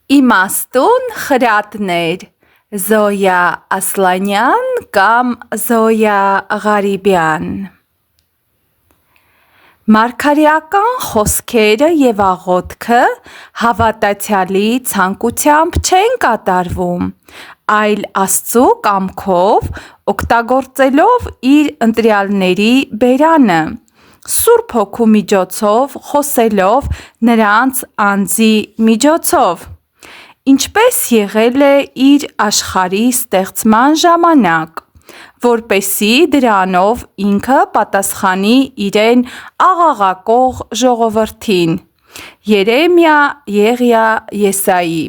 Իմաստուն խրատներ Զոյա Ասլանյան կամ Զոյա Ղարիբյան Մարգարեական խոսքերը և աղոթքը հավատացյալի ցանկությամբ չեն կատարվում, այլ Աստծու կամքով օգտագործելով իր ընտրյալների բերանը, Սուրբ Հոգու միջոցով խոսելով նրանց անձի միջոցով, ինչպես եղել է իր աշխարհի ստեղծման ժամանակ, որպեսզի դրանով ինքը պատասխանի իրեն աղաղակող ժողովրդին Երեմիա Եղիա Եսայի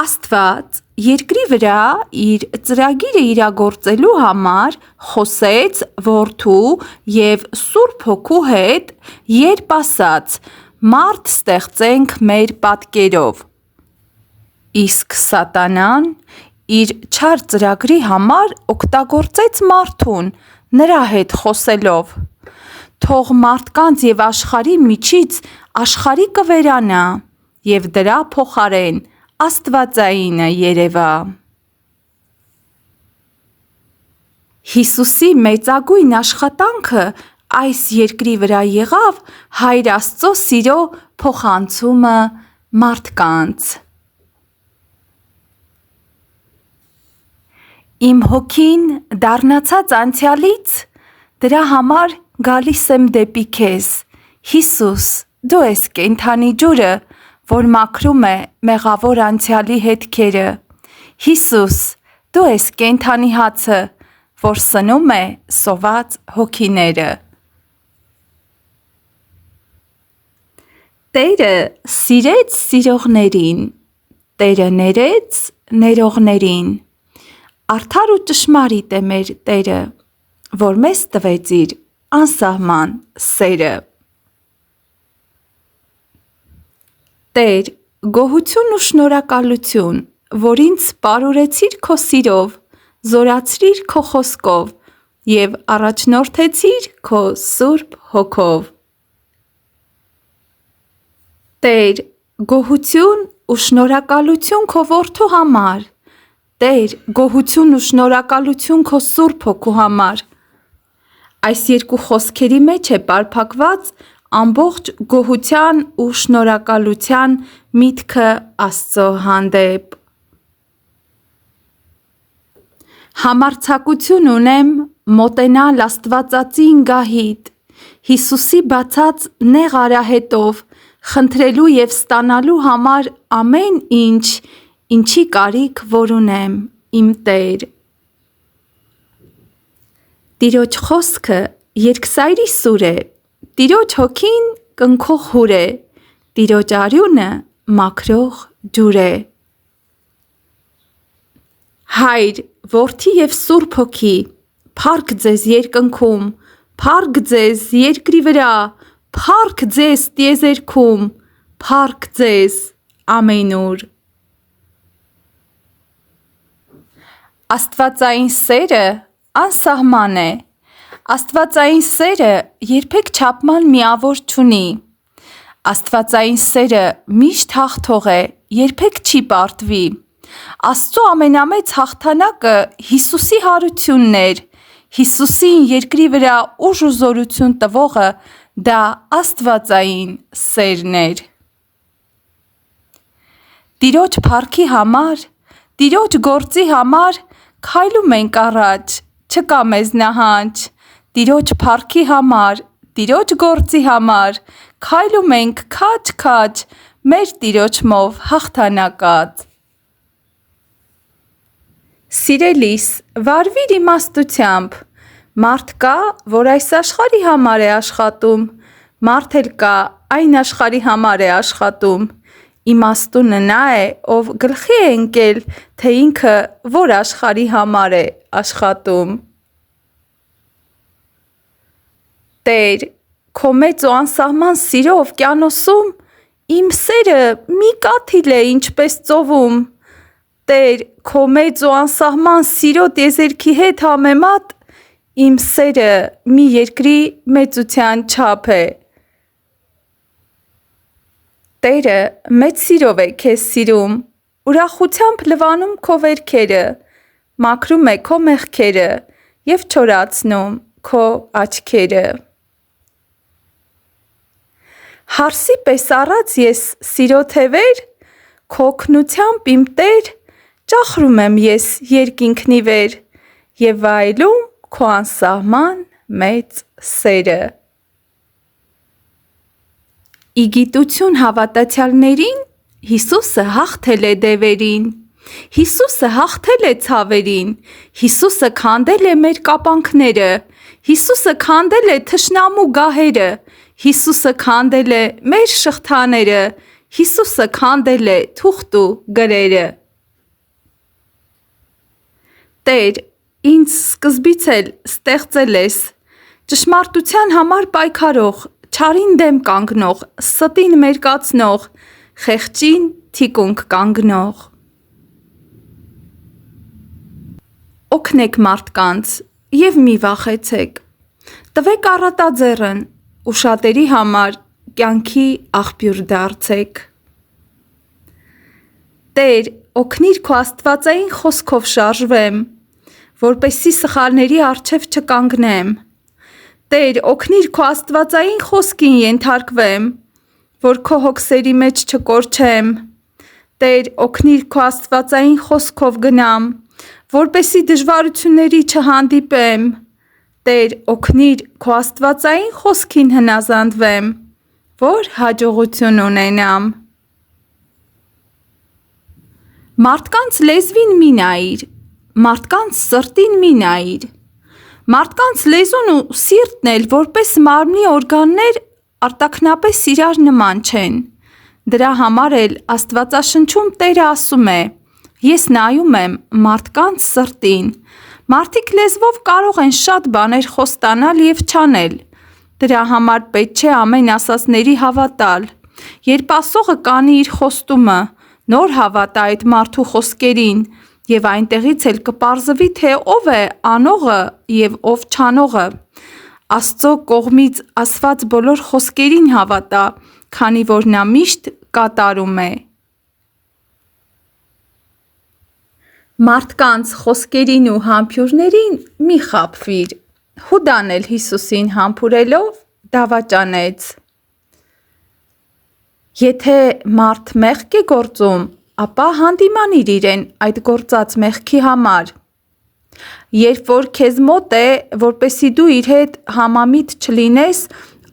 Աստված երկրի վրա իր ծրագիրը իրագործելու համար խոսեց Որդու և Սուրբ Հոգու հետ, երբ ասաց. «Մարդ ստեղծենք մեր պատկերով»։ Իսկ Սատանան իր չար ծրագրի համար օգտագործեց մարդուն, նրա հետ խոսելով. «Թող մարդկանց և աշխարհի միջից աշխարհիկը վերանա, և դրա փոխարեն աստվածայինը երևա»։ Հիսուսի մեծագույն աշխատանքը այս երկրի վրա եղավ Հայր Աստծո սիրո փոխանցումը մարդկանց։ Իմ հոգին դառնացած անցյալից, դրա համար գալիս եմ դեպի քեզ, Հիսուս, դու ես կենդանի ջուրը, որ մաքրում է մեղավոր անցյալի հետքերը, Հիսուս, դու ես կենդանի հացը, որ սնում է սոված հոգիները։ Տերը սիրեց սիրողներին, Տերը ներեց ներողներին, արդար ու ճշմարիտ է մեր Տերը, որ մեզ տվեց իր անսահման սերը։ Տեր, գոհություն ու շնորհակալություն, որ ինձ պարուրեցիր քո սիրով, զորացրիր քո խոսքով և առաջնորդեցիր քո Սուրբ Հոգով։ Տեր, գոհություն ու շնորհակալություն քո Որդու համար, Տեր, գոհություն ու շնորհակալություն քո Սուրբ Հոգու համար։ Այս երկու խոսքերի մեջ է պարփակված ամբողջ գոհության ու շնորհակալության միտքը Աստծո հանդեպ։ Համարձակություն ունեմ մոտենալ Աստվածածին գահիդ, Հիսուսի բացած նեղ արահետով, խնդրելու և ստանալու համար ամեն ինչ, ինչի կարիք որ ունեմ, իմ Տեր։ Տիրոջ խոսքը երկսայրի սուր է, Տիրոջ հոգին կնքող հուր է, Տիրոջ արյունը մաքրող ջուր է։ Հայր, Որդի և Սուրբ Հոգի, փառք ձեզ երկնքում, փառք ձեզ երկրի վրա, փառք ձեզ տիեզերքում, փառք ձեզ ամենուր։ Աստվածային սերը անսահման է, Աստվածային սերը երբեք չափման միավոր չունի, Աստվածային սերը միշտ հաղթող է, երբեք չի պարտվի, Աստծո ամենամեծ հաղթանակը Հիսուսի հարությունն էր, Հիսուսին երկրի վրա ուժ ու զորություն տվողը դա աստվածային սերն էր։ Տիրոջ փառքի համար, Տիրոջ գործի համար քայլում ենք առաջ, չկա մեզ նահանջ, Տիրոջ փառքի համար, Տիրոջ գործի համար քայլում ենք քաջ-քաջ, մեր Տիրոջմով հաղթանակած։ Սիրելիս, վարվիր իմաստությամբ, մարդ կա, որ այս աշխարհի համար է աշխատում, մարդ էլ կա այն աշխարհի համար է աշխատում, իմաստունը նա է, ով գլխի է ընկել, թե ինքը որ աշխարհի համար է աշխատում։ Տեր, քո մեծ ու անսահման սիրո օվկիանոսում իմ սերը մի կաթիլ է ինչպես ծովում, Տեր, քո մեծ ու անսահման սիրո տիեզերքի հետ համեմատ իմ սերը մի երկրի մեծության չափ է։ Տերը մեծ սիրով է քեզ սիրում, ուրախությամբ լվանում քո վերքերը, մաքրում է քո մեղքերը և չորացնում քո աչքերը։ Հարսի պես առած ես սիրո թևեր, քո օգնությամբ իմ Տեր, ճախրում եմ ես երկինքնի վեր և վայելում քո անսահման մեծ սերը։ Ի գիտություն հավատացյալներին Հիսուսը հաղթել է դևերին, Հիսուսը հաղթել է ցավերին, Հիսուսը քանդել է մեր կապանքները, Հիսուսը քանդել է թշնամու գահերը, Հիսուսը քանդել է մեր շղթաները, Հիսուսը քանդել է թուղթ ու գրերը։ Տեր, ինձ սկզբից էլ ստեղծել ես, ճշմարտության համար պայքարող, չարին դեմ կանգնող, ստին մերկացնող, խեղճին թիկունք կանգնող։ Օգնեք մարդկանց և մի վախեցեք, տվեք առատաձեռն ու շատերի համար կյանքի աղբյուր դարձեք։ Տեր, օգնիր քո աստվածային խոսքով շարժվեմ, որպեսզի սխալների առջև չկանգնեմ։ Տեր, օգնիր քո աստվածային խոսքին ենթարկվեմ, որ քո հոգսերի մեջ չկորչեմ։ Տեր, օգնիր քո աստվածային խոսքով գնամ, որպեսզի դժվարությունների չհանդիպեմ։ Տեր, օգնիր քո աստվածային խոսքին հնազանդվեմ, որ հաջողություն ունենամ։ Մարդկանց լեզվին մի նայիր, մարդկանց սրտին մի նայիր։ Մարդկանց լեզուն ու սիրտն էլ որպես մարմնի օրգաններ արտաքնապես իրար նման չեն։ Դրա համար էլ Աստվածաշնչում Տերը ասում է. «Ես նայում եմ մարդկանց սրտին»։ Մարդիկ լեզվով կարող են շատ բաներ խոստանալ և չանել։ Դրա համար պետք չէ ամեն ասածների հավատալ։ Երբ ասողը կանի իր խոստումը, նոր հավատա այդ մարդու խոսքերին, և այնտեղից էլ կպարզվի, թե ով է անողը և ով չանողը։ Աստծո կողմից ասված բոլոր խոսքերին հավատա, քանի որ նա միշտ կատարում է։ Մարդկանց խոսքերին ու համբույրներին մի խաբվիր։ Հուդան էլ Հիսուսին համբուրելով դավաճանեց. Եթե մարդ մեղք է գործում, ապա հանդիմանիր իրեն այդ գործած մեղքի համար։ Երբ որ քեզ մոտ է, որպեսզի դու իր հետ համամիտ չլինես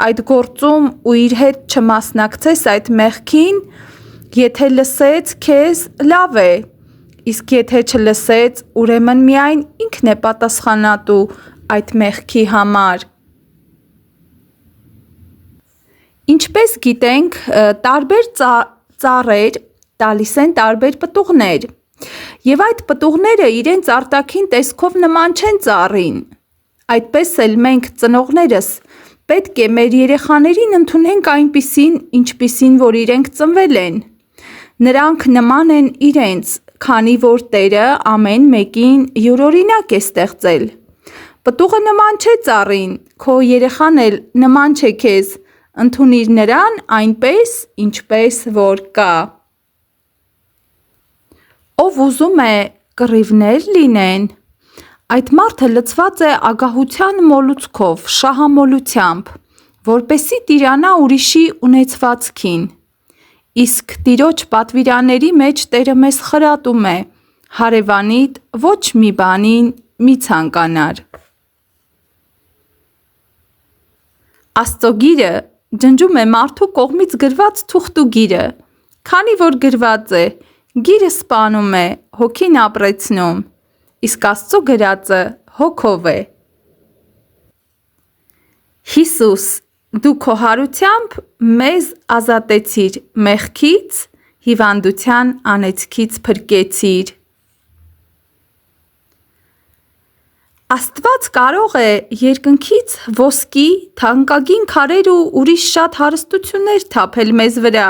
այդ գործում ու իր հետ չմասնակցես այդ մեղքին, եթե լսեց քեզ, լավ է, իսկ եթե չլսեց, ուրեմն միայն ինքն է պատասխանատու այդ մեղքի համար։ Ինչպես գիտենք, տարբեր ծառեր տալիս են տարբեր պտուղներ, և այդ պտուղները իրենց արտաքին տեսքով նման չեն ծառին։ Այդպես էլ մենք ծնողներս պետք է մեր երեխաներին ընդունենք այնպիսին, ինչպիսին որ իրենք ծնվել են։ Նրանք նման են իրենց, քանի որ Տերը ամեն մեկին յուրօրինակ է ստեղծել։ Պտուղը նման չէ ծառին, քո երեխան էլ նման չէ քեզ, ընդունիր նրան այնպես, ինչպես որ կա։ Ով ուզում է կռիվներ լինեն, այդ մարդը լցված է ագահության մոլուցքով, շահամոլությամբ, որպեսզի տիրանա ուրիշի ունեցվածքին։ Իսկ Տիրոջ պատվիրանների մեջ Տերը մեզ խրատում է. հարևանիդ ոչ մի բանին մի ցանկանար։ Աստծո գիրը ջնջում է մարդու կողմից գրված թուղթու գիրը, քանի որ գրված է. գիրը սպանում է, հոգին ապրեցնում, իսկ Աստծո գրածը հոգով է։ Հիսուս, դու քո հարությամբ մեզ ազատեցիր մեղքից, հիվանդության անեծքից փրկեցիր։ Աստված կարող է երկնքից ոսկի, թանկագին քարեր ու ուրիշ շատ հարստություններ թափել մեզ վրա,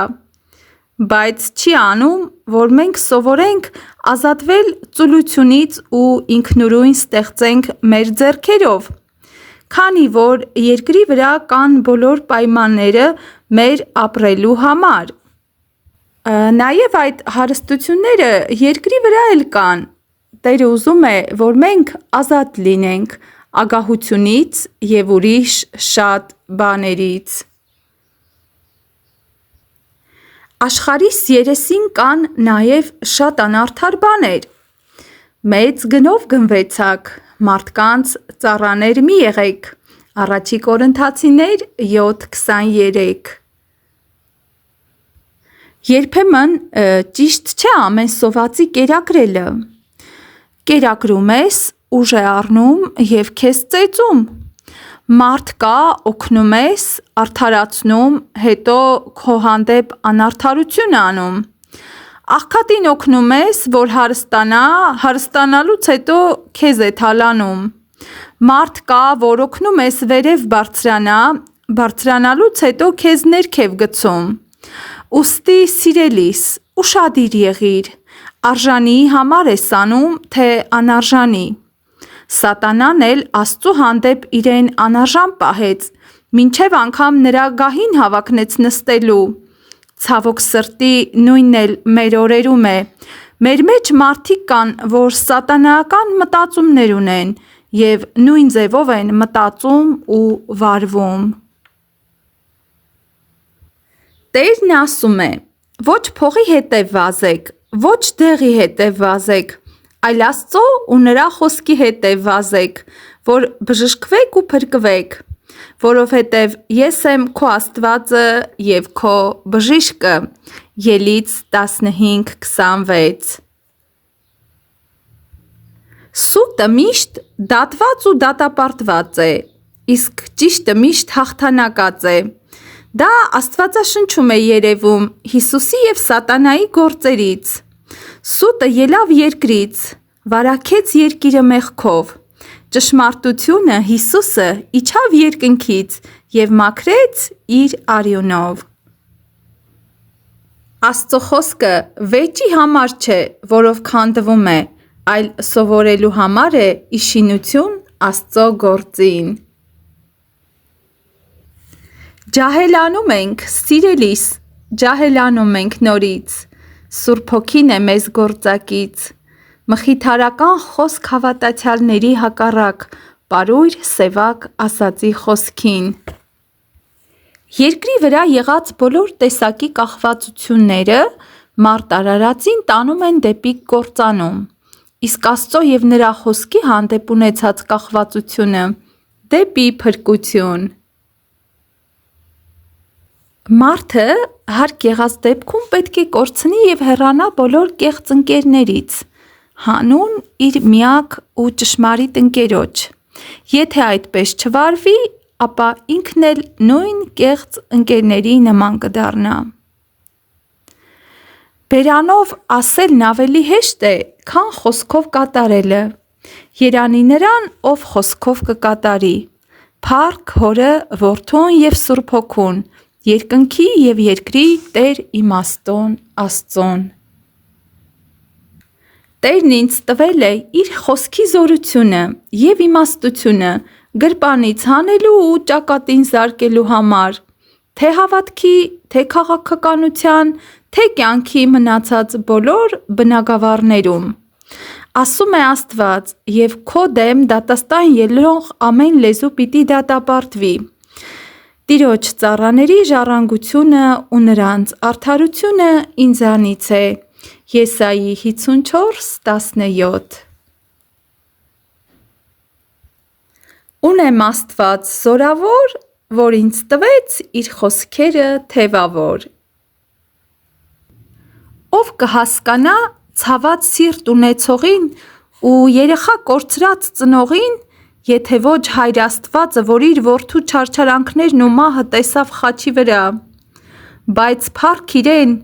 բայց չի անում, որ մենք սովորենք ազատվել ծուլությունից ու ինքնուրույն ստեղծենք մեր ձեռքերով, քանի որ երկրի վրա կան բոլոր պայմանները մեր ապրելու համար։ Նաև այդ հարստությունները երկրի վրա էլ կան։ Տերը ուզում է, որ մենք ազատ լինենք ագահությունից և ուրիշ շատ բաներից։ Աշխարհիս երեսին կան նաև շատ անարդար բաներ։ Մեծ գնով գնվեցաք, մարդկանց ծառաներ մի եղեք։ Առաջի Կորինթացիներ 7:23։ Երբեմն ճիշտ չէ ամեն սովածի կերակրելը։ Կերակրում ես, ուժ է առնում և քեզ ծեծում։ Մարդ կա, օգնում ես, արդարացնում, հետո քո հանդեպ անարդարություն անում։ Աղքատին օգնում ես, որ հարստանա, հարստանալուց հետո քեզ է թալանում։ Մարդ կա, որ օգնում ես վերև բարձրանա, բարձրանալուց հետո քեզ ներքև գցում։ Ուստի սիրելիս, ուշադիր եղիր, արժանիի համար ես անում, թե անարժանի։ Սատանան էլ Աստծու հանդեպ իրեն անարժան պահեց, մինչև անգամ նրա գահին հավակնեց նստելու։ Ցավոք սրտի, նույնն էլ մեր օրերում է։ Մեր մեջ մարդիկ կան, որ սատանայական մտածումներ ունեն և նույն ձևով են մտածում ու վարվում։ Տերն ասում է. ոչ փողի հետև վազեք, ոչ դեղի հետև վազեք, այլ Աստծո ու նրա խոսքի հետև վազեք, որ բժշկվեք ու փրկվեք, որովհետև ես եմ քո Աստվածը և քո բժիշկը։ Ելից 15:26։ Սուտը միշտ դատված ու դատապարտված է, իսկ ճիշտը միշտ հաղթանակած է։ Դա Աստվածաշնչում է երևում Հիսուսի և սատանայի գործերից։ Սուտը ելավ երկրից, վարաքեց երկիրը մեղքով։ Ճշմարտությունը Հիսուսը իջավ երկնքից և մաքրեց իր արյունով։ Աստծո խոսքը վեճի համար չէ, որով քանդվում է, այլ սովորելու համար է ի շինություն Աստծո գործին։ Ջահելանում ենք, սիրելիս, ջահելանում ենք նորից, Սուրբ Հոգին է մեզ գործակից, մխիթարական խոսք հավատացյալների հակառակ, պարույր սևակ ասածի խոսքին։ Երկրի վրա եղած բոլոր տեսակի կախվածությունները մարդ արարածին տանում են դեպի կործանում, իսկ Աստծո և նրա խոսքի հանդեպ ունեցած կախվածությունը դեպի փրկություն։ Մարդը հարկ եղած դեպքում պետք է կորցնի և հեռանա բոլոր կեղծ ընկերներից, հանուն իր միակ ու ճշմարիտ ընկերոջ։ Եթե այդպես չվարվի, ապա ինքն էլ նույն կեղծ ընկերների նման կդառնա։ Բերանով ասելն ավելի հեշտ է, քան խոսքով կատարելը։ Երանի նրան, ով խոսքով կկատարի։ Փառք Հորը, Որդուն և Սուրբ Հոգուն, երկնքի և երկրի Տեր իմաստուն Աստծուն։ Տերն ինձ տվել է իր խոսքի զորությունը և իմաստությունը գրպանից հանելու ու ճակատին զարկելու համար, թե հավատքի, թե քաղաքականության, թե կյանքի մնացած բոլոր բնագավառներում։ Ասում է Աստված, և քո դեմ դատաստան ելնող ամեն լեզու պիտի դատապարտվի։ Տիրոջ ծառաների ժառանգությունը ու նրանց արդարությունը ինձանից է։ Եսայի 54:17։ Ունեմ Աստված զորավոր, որ ինձ տվեց իր խոսքերը թևավոր։ Ով կհասկանա ցաված սիրտ ունեցողին ու երեխա կորցրած ծնողին, եթե ոչ Հայր Աստվածը, որ իր որդու չարչարանքներն ու մահը տեսավ խաչի վրա, բայց փառք իրեն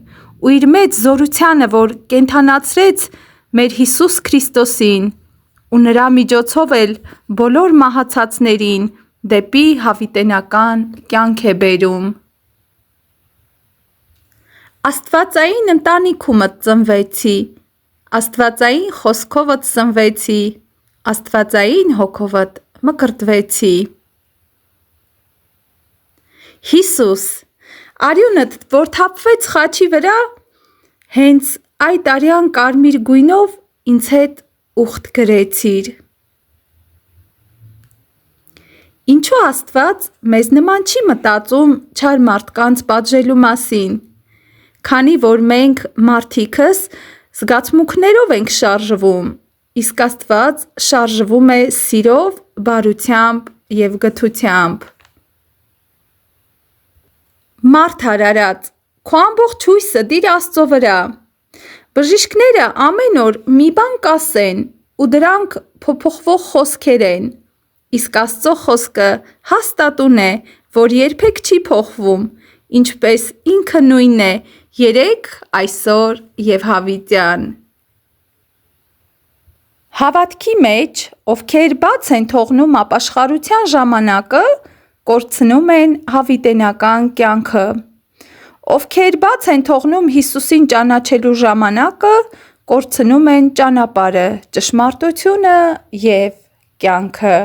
ու իր մեծ զորությանը, որ կենդանացրեց մեր Հիսուս Քրիստոսին ու նրա միջոցով էլ բոլոր մահացածներին դեպի հավիտենական կյանք է բերում։ Աստվածային ընտանիքումդ ծնվեցի, աստվածային խոսքովդ սնվեցի, աստվածային հոգովդ մկրտվեցի։ Հիսուս, արյունդ, որ թափվեց խաչի վրա, Հենց այդ արյան կարմիր գույնով ինձ հետ ուխտ գրեցիր։ Ինչու Աստված մեզ նման չի մտածում չար մարդկանց պատժելու մասին, քանի որ մենք մարդիկս զգացմունքներով ենք շարժվում, իսկ Աստված շարժվում է սիրով, բարությամբ և գթությամբ։ Մարդ արարած, քո ամբողջ հույսը դիր Աստծո վրա։ Բժիշկները ամեն օր մի բան կասեն, ու դրանք փոփոխվող խոսքեր են, իսկ Աստծո խոսքը հաստատուն է, որ երբեք չի փոխվում, ինչպես ինքը նույնն է երեկ, այսօր և հավիտյան։ Հավատքի մեջ, ովքեր բաց են թողնում ապաշխարության ժամանակը, կորցնում են հավիտենական կյանքը։ Ովքեր բաց են թողնում Հիսուսին ճանաչելու ժամանակը, կորցնում են ճանապարհը, ճշմարտությունը և կյանքը։